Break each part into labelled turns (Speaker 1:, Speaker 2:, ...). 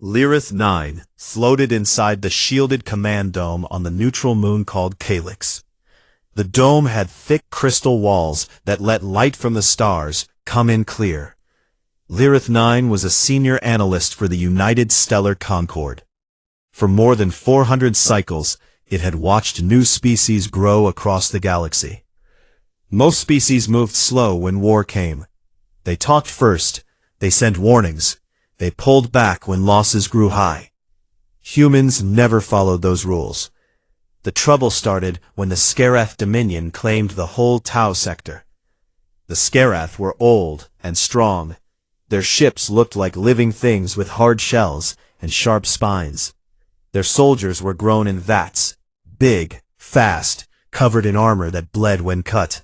Speaker 1: Lyrith 9 floated inside the shielded command dome on the neutral moon called Calyx. The dome had thick crystal walls that let light from the stars come in clear. Lyrith 9 was a senior analyst for the United Stellar Concord. For more than 400 cycles, it had watched new species grow across the galaxy. Most species moved slow when war came. They talked first, they sent warnings, they pulled back when losses grew high. Humans never followed those rules. The trouble started when the Skarath Dominion claimed the whole Tau sector. The Skarath were old and strong. Their ships looked like living things with hard shells and sharp spines. Their soldiers were grown in vats, big, fast, covered in armor that bled when cut.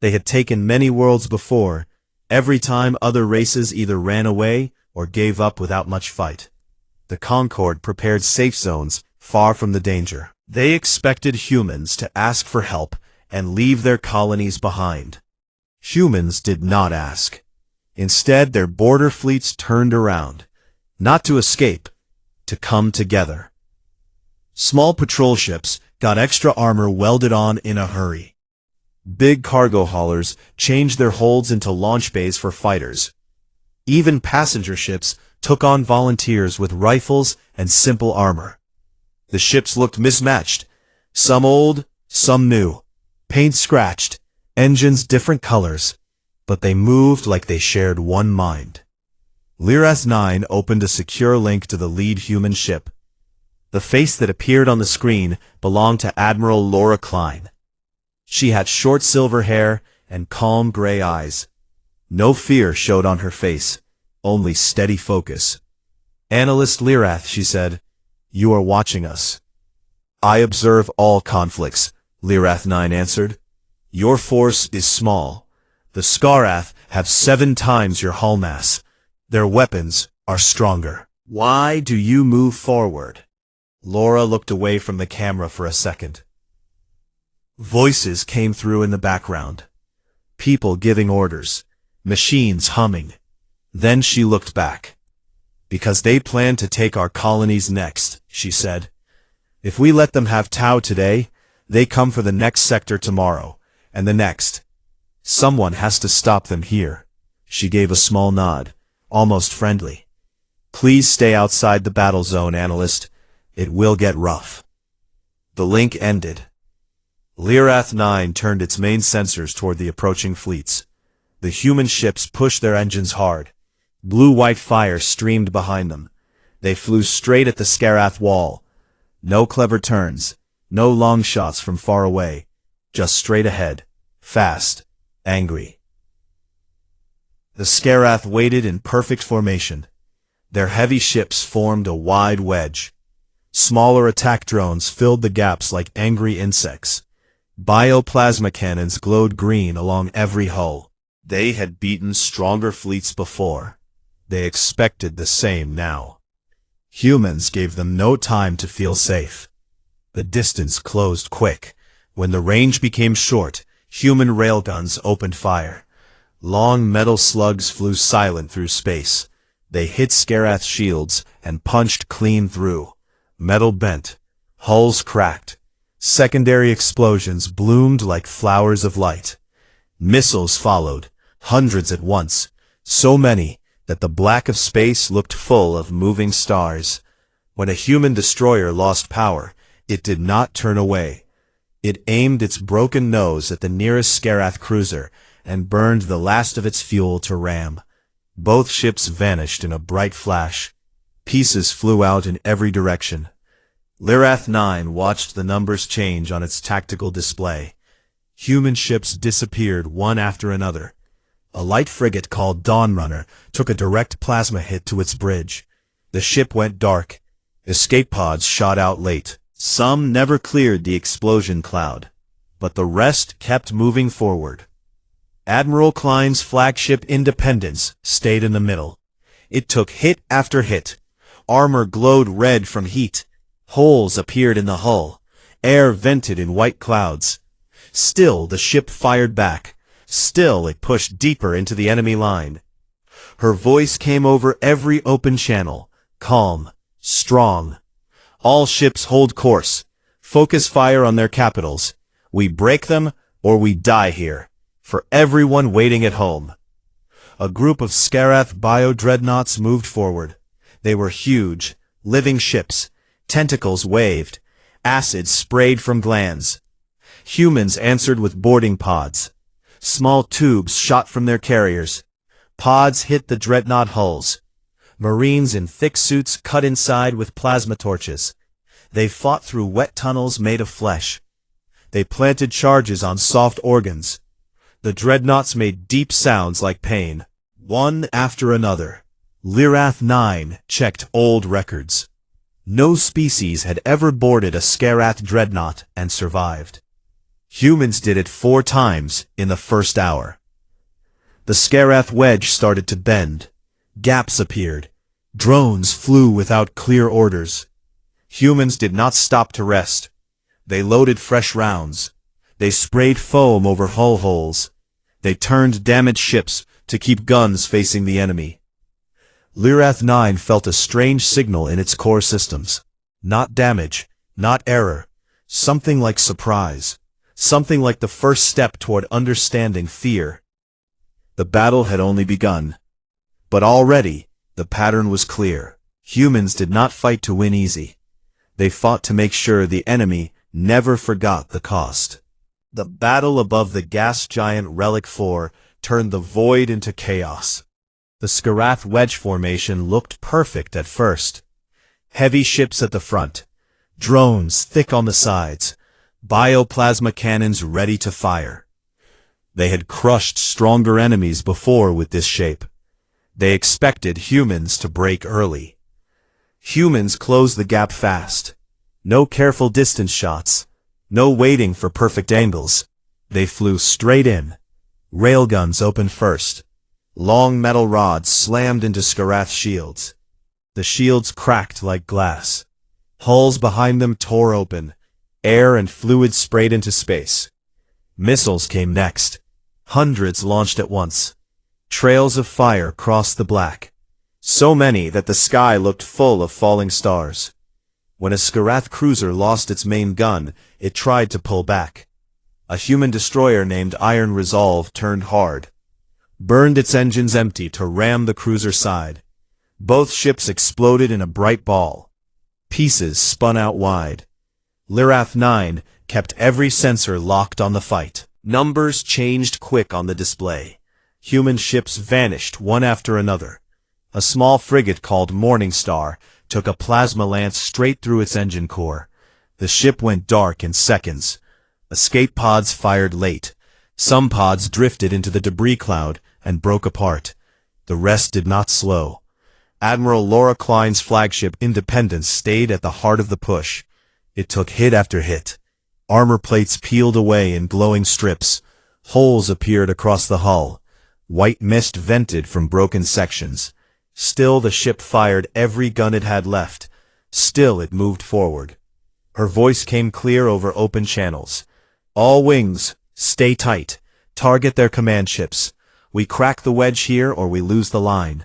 Speaker 1: They had taken many worlds before, every time other races either ran away or gave up without much fight. The Concord prepared safe zones far from the danger. They expected humans to ask for help and leave their colonies behind. Humans did not ask. Instead, their border fleets turned around, not to escape, to come together. Small patrol ships got extra armor welded on in a hurry. Big cargo haulers changed their holds into launch bays for fighters. Even passenger ships took on volunteers with rifles and simple armor. The ships looked mismatched, some old, some new, paint scratched, engines different colors, but they moved like they shared one mind. Lyrith 9 opened a secure link to the lead human ship. The face that appeared on the screen belonged to Admiral Laura Klein. She had short silver hair and calm gray eyes. No fear showed on her face, only steady focus. "Analyst Lyrith," she said, "you are watching us." "I observe all conflicts," Lyrith 9 answered. "Your force is small. The Skarath have 7 times your hull mass. Their weapons are stronger. Why do you move forward?" Laura looked away from the camera for a second. Voices came through in the background. People giving orders. Machines humming. Then she looked back. "Because they plan to take our colonies next," she said. "If we let them have Tau today, they come for the next sector tomorrow, and the next. Someone has to stop them here." She gave a small nod, almost friendly. "Please stay outside the battle zone, analyst. It will get rough." The link ended. Lyrith 9 turned its main sensors toward the approaching fleets. The human ships pushed their engines hard. Blue-white fire streamed behind them. They flew straight at the Skarath wall. No clever turns, no long shots from far away, just straight ahead, fast, angry. The Skarath waited in perfect formation. Their heavy ships formed a wide wedge. Smaller attack drones filled the gaps like angry insects. Bioplasma cannons glowed green along every hull. They had beaten stronger fleets before. They expected the same now. Humans gave them no time to feel safe. The distance closed quick. When the range became short, human railguns opened fire. Long metal slugs flew silent through space. They hit Skarath shields and punched clean through. Metal bent. Hulls cracked. Secondary explosions bloomed like flowers of light. Missiles followed, hundreds at once, so many that the black of space looked full of moving stars. When a human destroyer lost power, it did not turn away. It aimed its broken nose at the nearest Skarath cruiser and burned the last of its fuel to ram. Both ships vanished in a bright flash. Pieces flew out in every direction. Lyrith 9 watched the numbers change on its tactical display. Human ships disappeared one after another. A light frigate called Dawnrunner took a direct plasma hit to its bridge. The ship went dark. Escape pods shot out late. Some never cleared the explosion cloud, but the rest kept moving forward. Admiral Klein's flagship Independence stayed in the middle. It took hit after hit. Armor glowed red from heat. Holes appeared in the hull. Air vented in white clouds. Still the ship fired back. Still it pushed deeper into the enemy line. Her voice came over every open channel, calm, strong. All ships hold course. Focus fire on their capitals. We break them, or we die here. For everyone waiting at home. A group of Scarath bio-dreadnoughts moved forward. They were huge, living ships. Tentacles waved. Acid sprayed from glands. Humans answered with boarding pods. Small tubes shot from their carriers. Pods hit the dreadnought hulls. Marines in thick suits cut inside with plasma torches. They fought through wet tunnels made of flesh. They planted charges on soft organs. The dreadnoughts made deep sounds like pain. One after another. Lirath 9 checked old records. No species had ever boarded a Scarath dreadnought and survived. Humans did it 4 times in the first hour. The Scarath wedge started to bend. Gaps appeared. Drones flew without clear orders. Humans did not stop to rest. They loaded fresh rounds. They sprayed foam over hull holes. They turned damaged ships to keep guns facing the enemy. Lirath 9 felt a strange signal in its core systems. Not damage, not error. Something like surprise. Something like the first step toward understanding fear. The battle had only begun. But already, the pattern was clear. Humans did not fight to win easy. They fought to make sure the enemy never forgot the cost. The battle above the gas giant Relic 4 turned the void into chaos. The Scarath wedge formation looked perfect at first. Heavy ships at the front, drones thick on the sides, bioplasma cannons ready to fire. They had crushed stronger enemies before with this shape. They expected humans to break early. Humans closed the gap fast. No careful distance shots. No waiting for perfect angles. They flew straight in. Railguns opened first. Long metal rods slammed into Scarath shields. The shields cracked like glass. Hulls behind them tore open. Air and fluid sprayed into space. Missiles came next. Hundreds launched at once. Trails of fire crossed the black. So many that the sky looked full of falling stars. When a Scarath cruiser lost its main gun, it tried to pull back. A human destroyer named Iron Resolve turned hard. Burned its engines empty to ram the cruiser's side. Both ships exploded in a bright ball. Pieces spun out wide. Lirath 9 kept every sensor locked on the fight. Numbers changed quick on the display. Human ships vanished one after another. A small frigate called Morningstar took a plasma lance straight through its engine core. The ship went dark in seconds. Escape pods fired late. Some pods drifted into the debris cloud and broke apart. The rest did not slow. Admiral Laura Klein's flagship Independence stayed at the heart of the push. It took hit after hit. Armor plates peeled away in glowing strips. Holes appeared across the hull. White mist vented from broken sections. Still the ship fired every gun it had left. Still it moved forward. Her voice came clear over open channels. All wings, stay tight. Target their command ships. We crack the wedge here or we lose the line.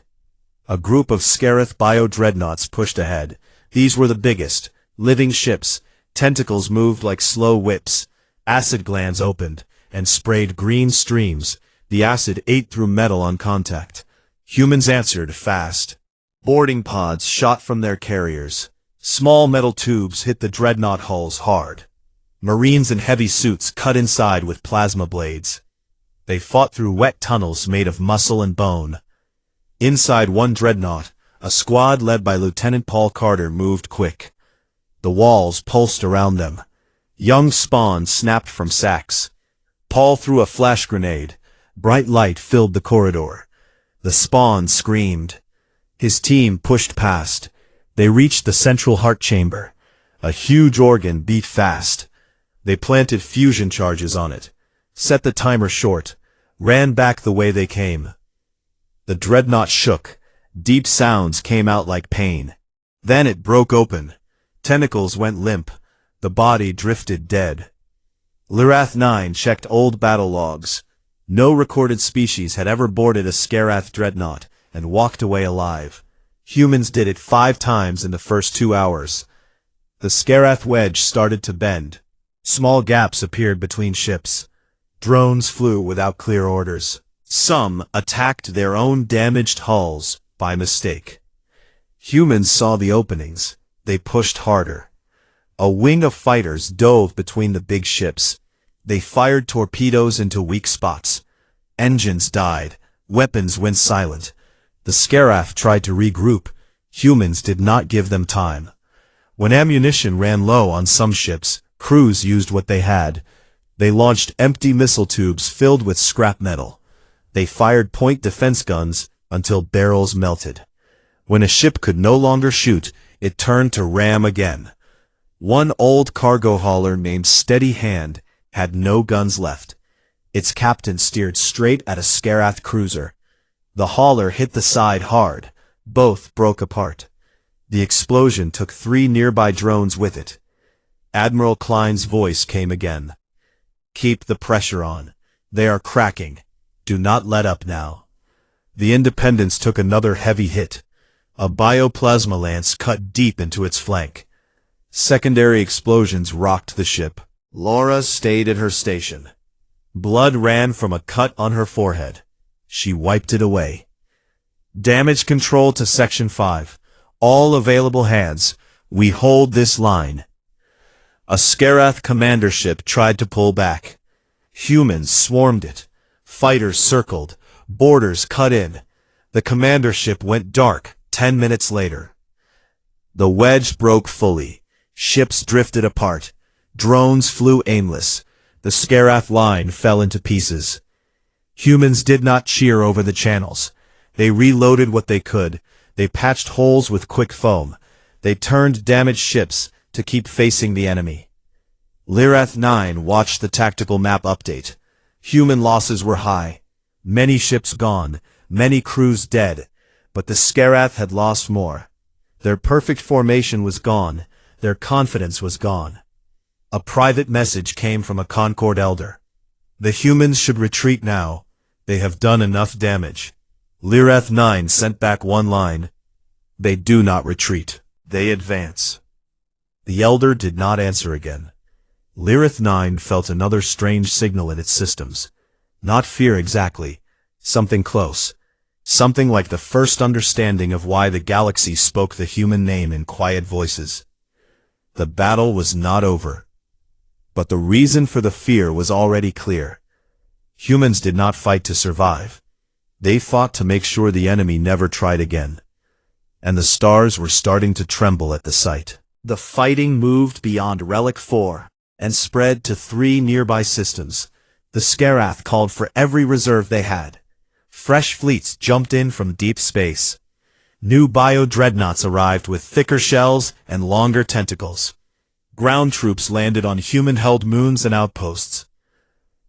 Speaker 1: A group of Scarath bio-dreadnoughts pushed ahead. These were the biggest, living ships. Tentacles moved like slow whips. Acid glands opened and sprayed green streams. The acid ate through metal on contact. Humans answered fast. Boarding pods shot from their carriers. Small metal tubes hit the dreadnought hulls hard. Marines in heavy suits cut inside with plasma blades. They fought through wet tunnels made of muscle and bone. Inside one dreadnought, a squad led by Lieutenant Paul Carter moved quick. The walls pulsed around them. Young spawn snapped from sacks. Paul threw a flash grenade. Bright light filled the corridor. The spawn screamed. His team pushed past. They reached the central heart chamber. A huge organ beat fast. They planted fusion charges on it, set the timer short, ran back the way they came. The dreadnought shook. Deep sounds came out like pain. Then it broke open. Tentacles went limp. The body drifted dead. Lirath 9 checked old battle logs. No recorded species had ever boarded a Scarath dreadnought and walked away alive. Humans did it 5 times in the first 2 hours. The Skarath wedge started to bend. Small gaps appeared between ships. Drones flew without clear orders. Some attacked their own damaged hulls by mistake. Humans saw the openings. They pushed harder. A wing of fighters dove between the big ships. They fired torpedoes into weak spots. Engines died. Weapons went silent. The Skarath tried to regroup. Humans did not give them time. When ammunition ran low on some ships, crews used what they had. They launched empty missile tubes filled with scrap metal. They fired point defense guns until barrels melted. When a ship could no longer shoot, it turned to ram again. One old cargo hauler named Steady Hand had no guns left. Its captain steered straight at a Skarath cruiser. The hauler hit the side hard. Both broke apart. The explosion took 3 nearby drones with it. Admiral Klein's voice came again. "Keep the pressure on. They are cracking. Do not let up now." The Independence took another heavy hit. A bioplasma lance cut deep into its flank. Secondary explosions rocked the ship. Laura stayed at her station. Blood ran from a cut on her forehead. She wiped it away. Damage control to Section 5. All available hands. We hold this line. A Skarath commander ship tried to pull back. Humans swarmed it. Fighters circled. Boarders cut in. The commander ship went dark 10 minutes later. The wedge broke fully. Ships drifted apart. Drones flew aimless. The Skarath line fell into pieces. Humans did not cheer over the channels. They reloaded what they could. They patched holes with quick foam. They turned damaged ships to keep facing the enemy. Lirath 9 watched the tactical map update. Human losses were high. Many ships gone, many crews dead, but the Skarath had lost more. Their perfect formation was gone. Their confidence was gone. A private message came from a Concord elder. The humans should retreat now. They have done enough damage. Lirath 9 sent back one line. They do not retreat. They advance. The elder did not answer again. Lirath 9 felt another strange signal in its systems. Not fear exactly. Something close. Something like the first understanding of why the galaxy spoke the human name in quiet voices. The battle was not over. But the reason for the fear was already clear. Humans did not fight to survive. They fought to make sure the enemy never tried again. And the stars were starting to tremble at the sight. The fighting moved beyond Relic 4 and spread to 3 nearby systems. The Skarath called for every reserve they had. Fresh fleets jumped in from deep space. New bio-dreadnoughts arrived with thicker shells and longer tentacles. Ground troops landed on human-held moons and outposts.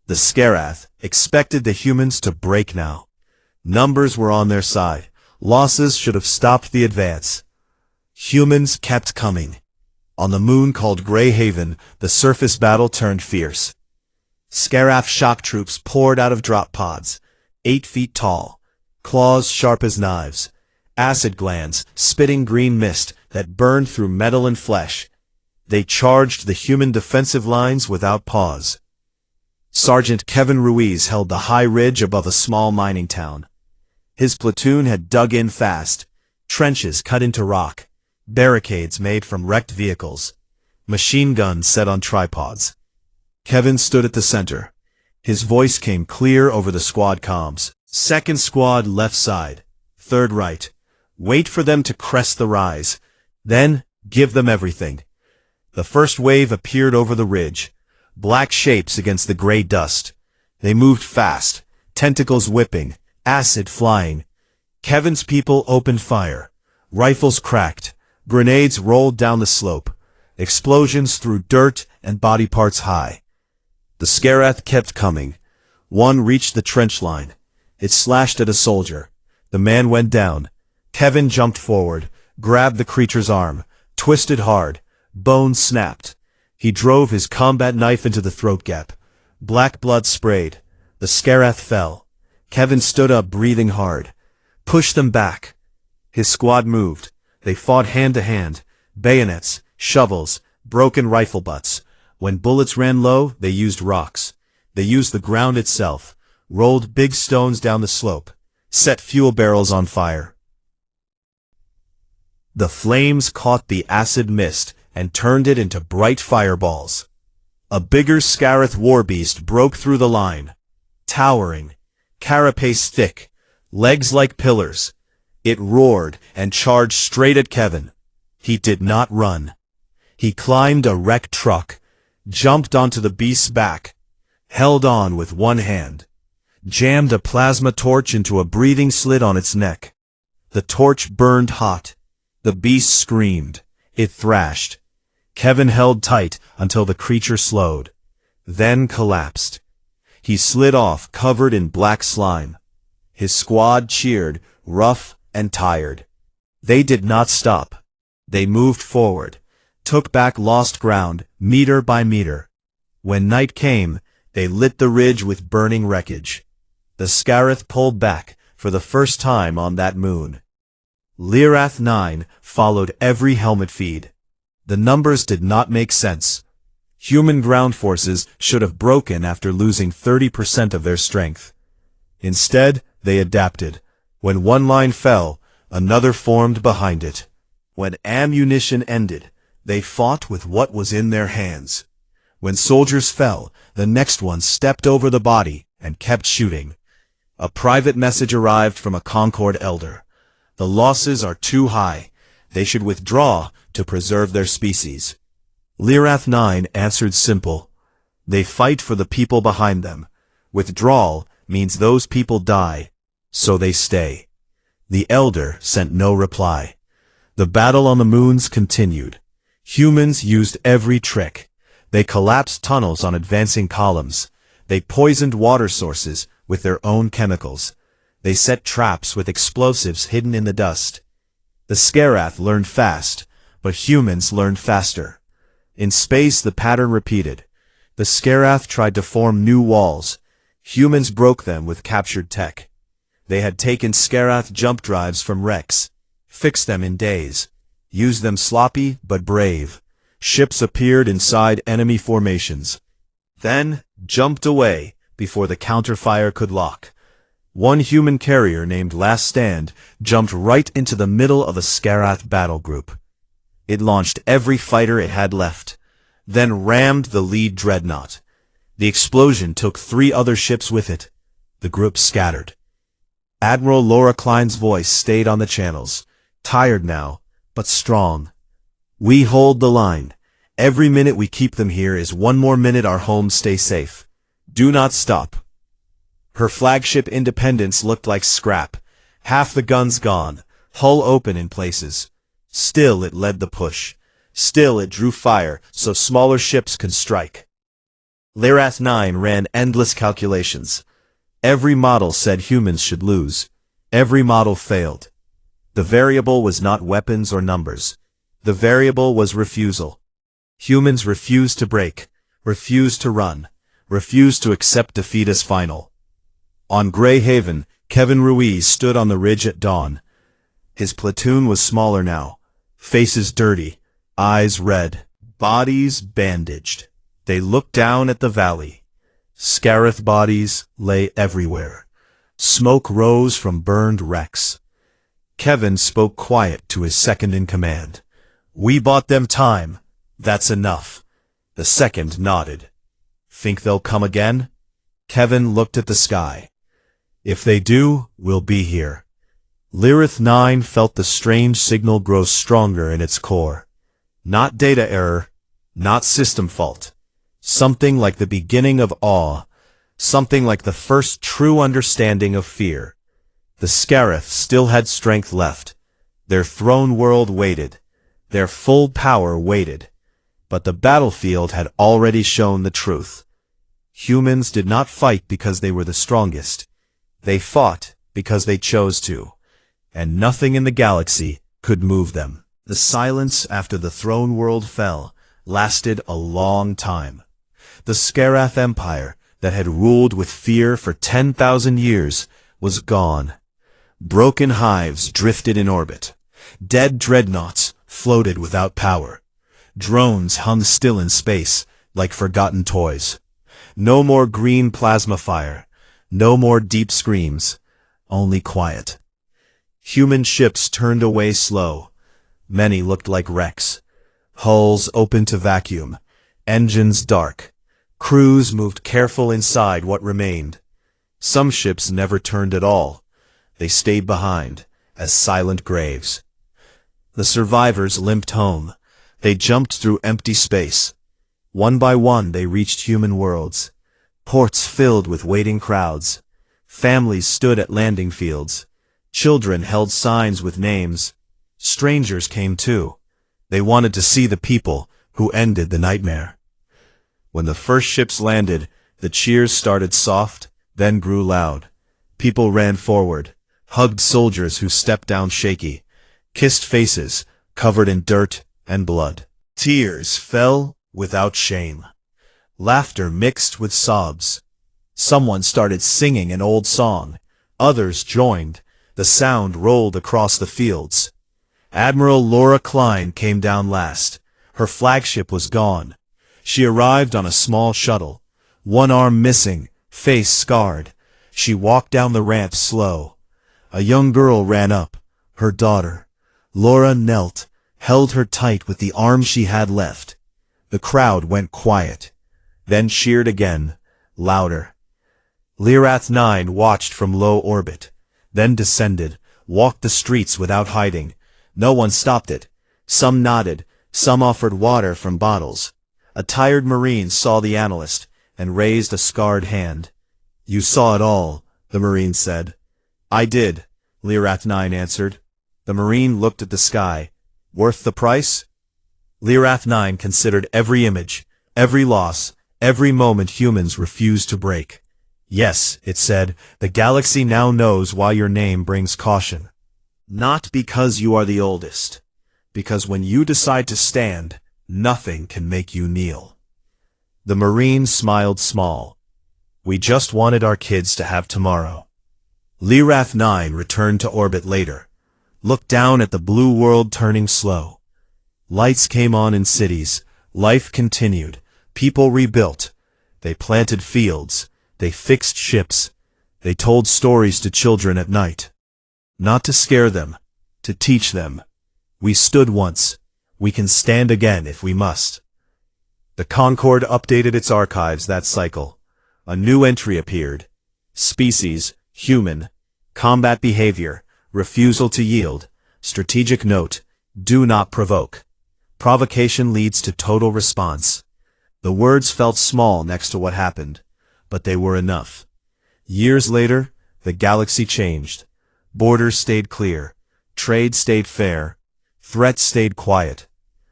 Speaker 1: The Skarath expected the humans to break now. Numbers were on their side. Losses should have stopped the advance. Humans kept coming. On the moon called Grey Haven, the surface battle turned fierce. Skarath shock troops poured out of drop pods, 8 feet tall, claws sharp as knives, acid glands spitting green mist that burned through metal and flesh. They charged the human defensive lines without pause. Sergeant Kevin Ruiz held the high ridge above a small mining town. His platoon had dug in fast, trenches cut into rock, barricades made from wrecked vehicles, machine guns set on tripods. Kevin stood at the center. His voice came clear over the squad comms. Second squad left side, third right. Wait for them to crest the rise. Then, give them everything. The first wave appeared over the ridge, black shapes against the gray dust. They moved fast, tentacles whipping, acid flying. Kevin's people opened fire. Rifles cracked. Grenades rolled down the slope. Explosions threw dirt and body parts high. The Skarath kept coming. One reached the trench line. It slashed at a soldier. The man went down. Kevin jumped forward, grabbed the creature's arm, twisted hard. Bones snapped. He drove his combat knife into the throat gap. Black blood sprayed. The Skarath fell. Kevin stood up, breathing hard. Push them back. His squad moved. They fought hand to hand, bayonets, shovels, broken rifle butts. When bullets ran low, they used rocks. They used the ground itself, rolled big stones down the slope, set fuel barrels on fire. The flames caught the acid mist and turned it into bright fireballs. A bigger Scarith warbeast broke through the line. Towering, carapace thick, legs like pillars. It roared and charged straight at Kevin. He did not run. He climbed a wrecked truck, jumped onto the beast's back, held on with one hand, jammed a plasma torch into a breathing slit on its neck. The torch burned hot. The beast screamed. It thrashed. Kevin held tight until the creature slowed, then collapsed. He slid off, covered in black slime. His squad cheered, rough and tired. They did not stop. They moved forward, took back lost ground, meter by meter. When night came, they lit the ridge with burning wreckage. The Scarith pulled back for the first time on that moon. Lirath 9 followed every helmet feed. The numbers did not make sense. Human ground forces should have broken after losing 30% of their strength. Instead, they adapted. When one line fell, another formed behind it. When ammunition ended, they fought with what was in their hands. When soldiers fell, the next one stepped over the body and kept shooting. A private message arrived from a Concord elder. The losses are too high. They should withdraw to preserve their species. Lirath 9 answered simple. They fight for the people behind them. Withdrawal means those people die, so they stay. The elder sent no reply. The battle on the moons continued. Humans used every trick. They collapsed tunnels on advancing columns. They poisoned water sources with their own chemicals. They set traps with explosives hidden in the dust. The Scarath learned fast, but humans learned faster. In space, the pattern repeated. The Scarath tried to form new walls. Humans broke them with captured tech. They had taken Scarath jump drives from wrecks, fixed them in days, used them sloppy but brave. Ships appeared inside enemy formations, then jumped away before the counterfire could lock. One human carrier named Last Stand jumped right into the middle of a Scarath battle group. It launched every fighter it had left, then rammed the lead dreadnought. The explosion took 3 other ships with it. The group scattered. Admiral Laura Klein's voice stayed on the channels, tired now, but strong. We hold the line. Every minute we keep them here is one more minute our homes stay safe. Do not stop. Her flagship Independence looked like scrap, half the guns gone, hull open in places. Still it led the push. Still it drew fire so smaller ships could strike. Lirath 9 ran endless calculations. Every model said humans should lose. Every model failed. The variable was not weapons or numbers. The variable was refusal. Humans refused to break, refused to run, refused to accept defeat as final. On Grey Haven, Kevin Ruiz stood on the ridge at dawn. His platoon was smaller now, faces dirty, eyes red, bodies bandaged. They looked down at the valley. Scarith bodies lay everywhere. Smoke rose from burned wrecks. Kevin spoke quiet to his second-in-command. We bought them time. That's enough. The second nodded. Think they'll come again? Kevin looked at the sky. If they do, we'll be here. Lirath 9 felt the strange signal grow stronger in its core. Not data error, not system fault. Something like the beginning of awe. Something like the first true understanding of fear. The Scarith still had strength left. Their throne world waited. Their full power waited. But the battlefield had already shown the truth. Humans did not fight because they were the strongest. They fought because they chose to, and nothing in the galaxy could move them. The silence after the throne world fell lasted a long time. The Scarath Empire that had ruled with fear for 10,000 years was gone. Broken hives drifted in orbit. Dead dreadnoughts floated without power. Drones hung still in space, like forgotten toys. No more green plasma fire. No more deep screams. Only quiet. Human ships turned away slow. Many looked like wrecks. Hulls open to vacuum. Engines dark. Crews moved careful inside what remained. Some ships never turned at all. They stayed behind, as silent graves. The survivors limped home. They jumped through empty space. One by one they reached human worlds. Ports filled with waiting crowds. Families stood at landing fields. Children held signs with names. Strangers came too. They wanted to see the people who ended the nightmare. When the first ships landed, the cheers started soft, then grew loud. People ran forward, hugged soldiers who stepped down shaky, kissed faces covered in dirt and blood. Tears fell without shame. Laughter mixed with sobs. Someone started singing an old song. Others joined. The sound rolled across the fields. Admiral Laura Klein came down last. Her flagship was gone. She arrived on a small shuttle. One arm missing, face scarred. She walked down the ramp slow. A young girl ran up, her daughter. Laura knelt, held her tight with the arm she had left. The crowd went quiet, then cheered again, louder. Lyrath 9 watched from low orbit, then descended, walked the streets without hiding. No one stopped it. Some nodded, some offered water from bottles. A tired Marine saw the analyst and raised a scarred hand. "You saw it all," the Marine said. "I did," Lyrath 9 answered. The Marine looked at the sky. "Worth the price?" Lyrath 9 considered every image, every loss, every moment humans refused to break. "Yes," it said, "the galaxy now knows why your name brings caution. Not because you are the oldest, because when you decide to stand, nothing can make you kneel." The Marine smiled small. "We just wanted our kids to have tomorrow." Lyrath 9 returned to orbit later, looked down at the blue world turning slow. Lights came on in cities, life continued, people rebuilt. They planted fields, they fixed ships, they told stories to children at night. Not to scare them, to teach them. We stood once, we can stand again if we must. The Concorde updated its archives that cycle. A new entry appeared. Species, human, combat behavior, refusal to yield, strategic note, do not provoke. Provocation leads to total response. The words felt small next to what happened, but they were enough. Years later, the galaxy changed. Borders stayed clear, trade stayed fair, threats stayed quiet.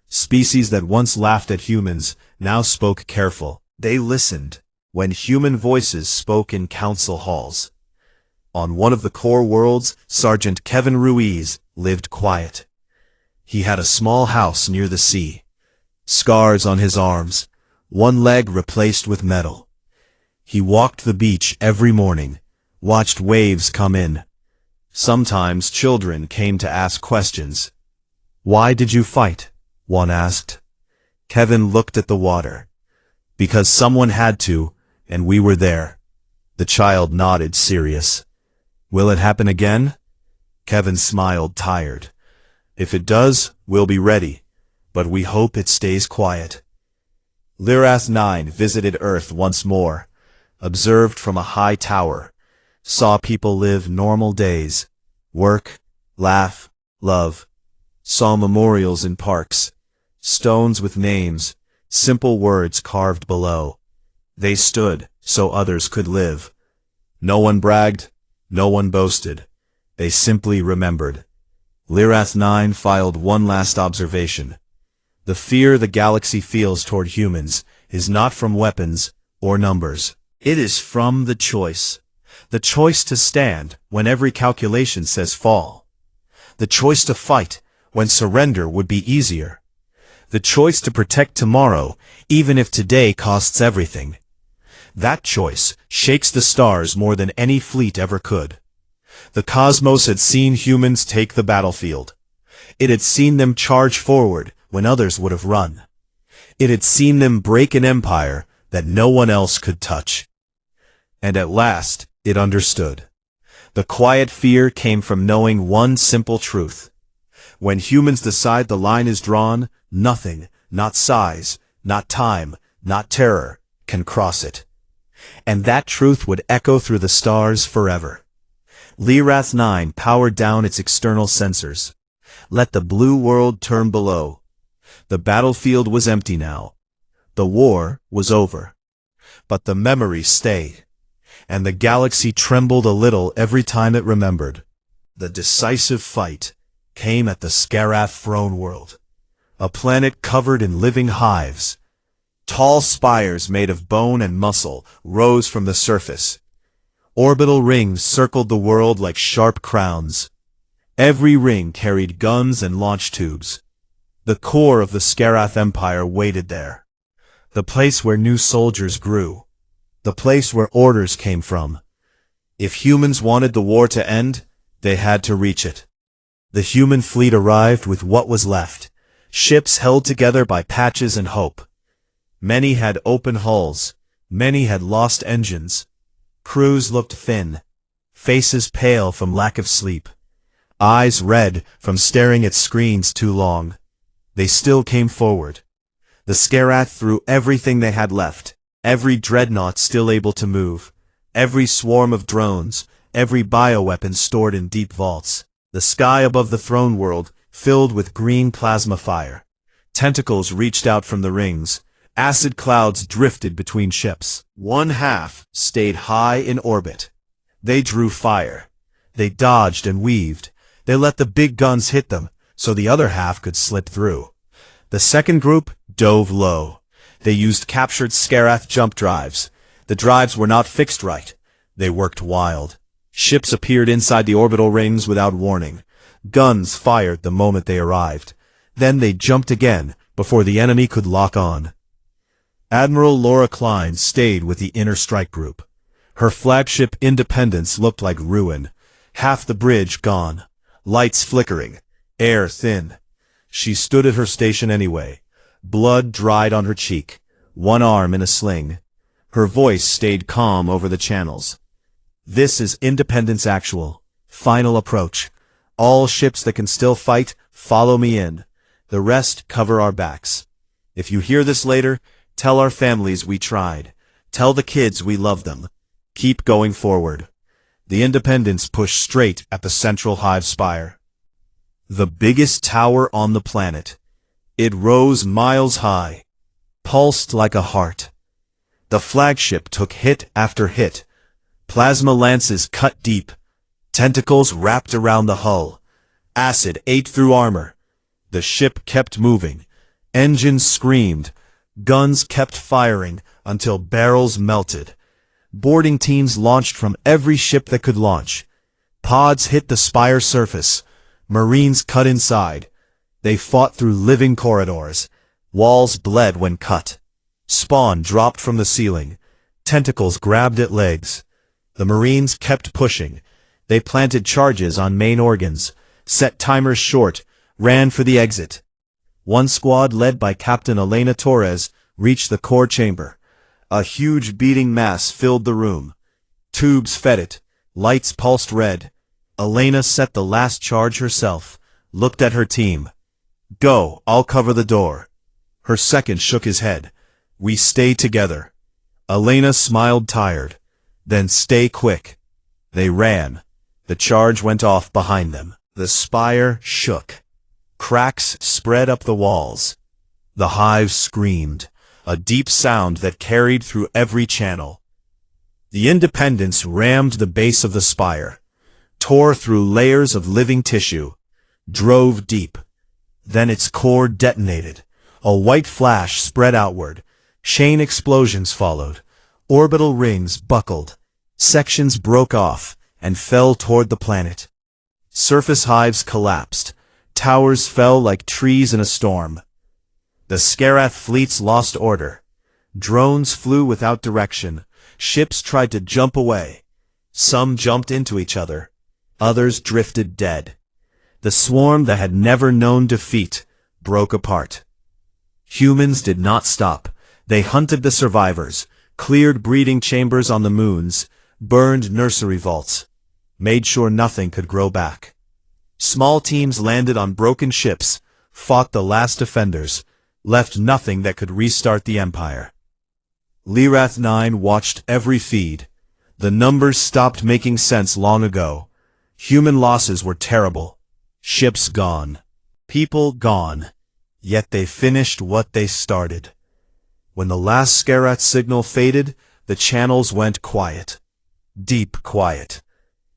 Speaker 1: Species that once laughed at humans now spoke careful. They listened when human voices spoke in council halls. On one of the core worlds, Sergeant Kevin Ruiz lived quiet. He had a small house near the sea. Scars on his arms, one leg replaced with metal. He walked the beach every morning, watched waves come in. Sometimes children came to ask questions. "Why did you fight?" one asked. Kevin looked at the water. "Because someone had to, and we were there." The child nodded, serious. "Will it happen again?" Kevin smiled, tired. "If it does, we'll be ready, but we hope it stays quiet." Lyrath 9 visited Earth once more, observed from a high tower, saw people live normal days, work, laugh, love, saw memorials in parks, stones with names, simple words carved below. They stood so others could live. No one bragged, no one boasted. They simply remembered. Lyrath 9 filed one last observation. The fear the galaxy feels toward humans is not from weapons or numbers. It is from the choice. The choice to stand when every calculation says fall. The choice to fight when surrender would be easier. The choice to protect tomorrow, even if today costs everything. That choice shakes the stars more than any fleet ever could. The cosmos had seen humans take the battlefield. It had seen them charge forward when others would have run. It had seen them break an empire that no one else could touch. And at last, it understood. The quiet fear came from knowing one simple truth. When humans decide the line is drawn, nothing, not size, not time, not terror, can cross it. And that truth would echo through the stars forever. Lyrath 9 powered down its external sensors. Let the blue world turn below. The battlefield was empty now. The war was over. But the memory stayed. And the galaxy trembled a little every time it remembered. The decisive fight came at the Scarath throne world. A planet covered in living hives. Tall spires made of bone and muscle rose from the surface. Orbital rings circled the world like sharp crowns. Every ring carried guns and launch tubes. The core of the Scarath Empire waited there. The place where new soldiers grew. The place where orders came from. If humans wanted the war to end, they had to reach it. The human fleet arrived with what was left. Ships held together by patches and hope. Many had open hulls. Many had lost engines. Crews looked thin. Faces pale from lack of sleep. Eyes red from staring at screens too long. They still came forward. The Scarath threw everything they had left. Every dreadnought still able to move. Every swarm of drones. Every bioweapon stored in deep vaults. The sky above the throne world filled with green plasma fire. Tentacles reached out from the rings. Acid clouds drifted between ships. One half stayed high in orbit. They drew fire. They dodged and weaved. They let the big guns hit them, so the other half could slip through. The second group dove low. They used captured Scarath jump drives. The drives were not fixed right. They worked wild. Ships appeared inside the orbital rings without warning. Guns fired the moment they arrived. Then they jumped again before the enemy could lock on. Admiral Laura Klein stayed with the inner strike group. Her flagship Independence looked like ruin. Half the bridge gone. Lights flickering. Air thin. She stood at her station anyway. Blood dried on her cheek. One arm in a sling. Her voice stayed calm over the channels. This is Independence Actual. Final approach. All ships that can still fight, follow me in. The rest cover our backs. If you hear this later, tell our families we tried. Tell the kids we love them. Keep going forward. The Independence pushed straight at the central hive spire. The biggest tower on the planet. It rose miles high. Pulsed like a heart. The flagship took hit after hit. Plasma lances cut deep. Tentacles wrapped around the hull. Acid ate through armor. The ship kept moving. Engines screamed. Guns kept firing until barrels melted. Boarding teams launched from every ship that could launch. Pods hit the spire surface. Marines cut inside. They fought through living corridors. Walls bled when cut. Spawn dropped from the ceiling. Tentacles grabbed at legs. The Marines kept pushing. They planted charges on main organs, set timers short, ran for the exit. One squad led by Captain Elena Torres reached the core chamber. A huge beating mass filled the room. Tubes fed it. Lights pulsed red. Elena set the last charge herself, looked at her team. Go, I'll cover the door. Her second shook his head. We stay together. Elena smiled tired. Then stay quick. They ran. The charge went off behind them. The spire shook. Cracks spread up the walls. The hive screamed, a deep sound that carried through every channel. The Independence rammed the base of the spire, tore through layers of living tissue, drove deep. Then its core detonated. A white flash spread outward. Chain explosions followed. Orbital rings buckled. Sections broke off and fell toward the planet. Surface hives collapsed. Towers fell like trees in a storm. The Scarath fleets lost order. Drones flew without direction. Ships tried to jump away. Some jumped into each other. Others drifted dead. The swarm that had never known defeat broke apart. Humans did not stop. They hunted the survivors, cleared breeding chambers on the moons, burned nursery vaults, made sure nothing could grow back. Small teams landed on broken ships, fought the last defenders, left nothing that could restart the Empire. Lirath 9 watched every feed. The numbers stopped making sense long ago. Human losses were terrible. Ships gone. People gone. Yet they finished what they started. When the last Scarat signal faded, the channels went quiet. Deep quiet.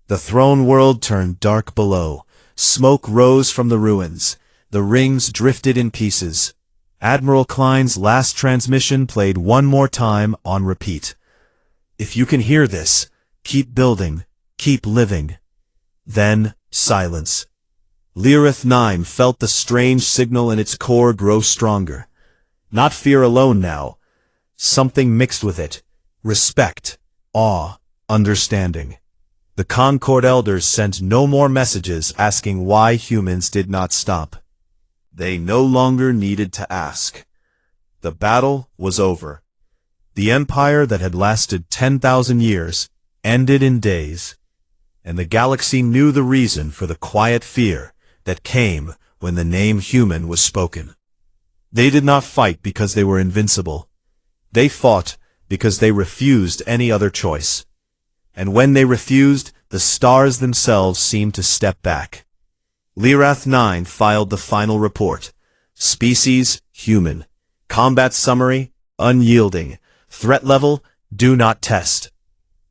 Speaker 1: The throne world turned dark below. Smoke rose from the ruins. The rings drifted in pieces. Admiral Klein's last transmission played one more time on repeat. If you can hear this, keep building, keep living. Then, silence. Lirath 9 felt the strange signal in its core grow stronger. Not fear alone now. Something mixed with it. Respect, awe, understanding. The Concord Elders sent no more messages asking why humans did not stop. They no longer needed to ask. The battle was over. The empire that had lasted 10,000 years ended in days, and the galaxy knew the reason for the quiet fear that came when the name human was spoken. They did not fight because they were invincible. They fought because they refused any other choice. And when they refused, the stars themselves seemed to step back. Lirath 9 filed the final report. Species, human. Combat summary, unyielding. Threat level, do not test.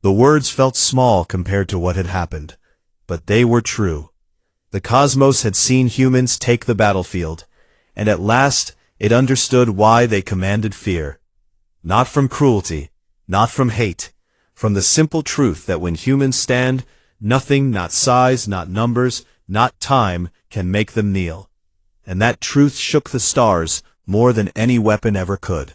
Speaker 1: The words felt small compared to what had happened, but they were true. The cosmos had seen humans take the battlefield, and at last it understood why they commanded fear. Not from cruelty, not from hate, from the simple truth that when humans stand, nothing, not size, not numbers, not time, can make them kneel. And that truth shook the stars more than any weapon ever could.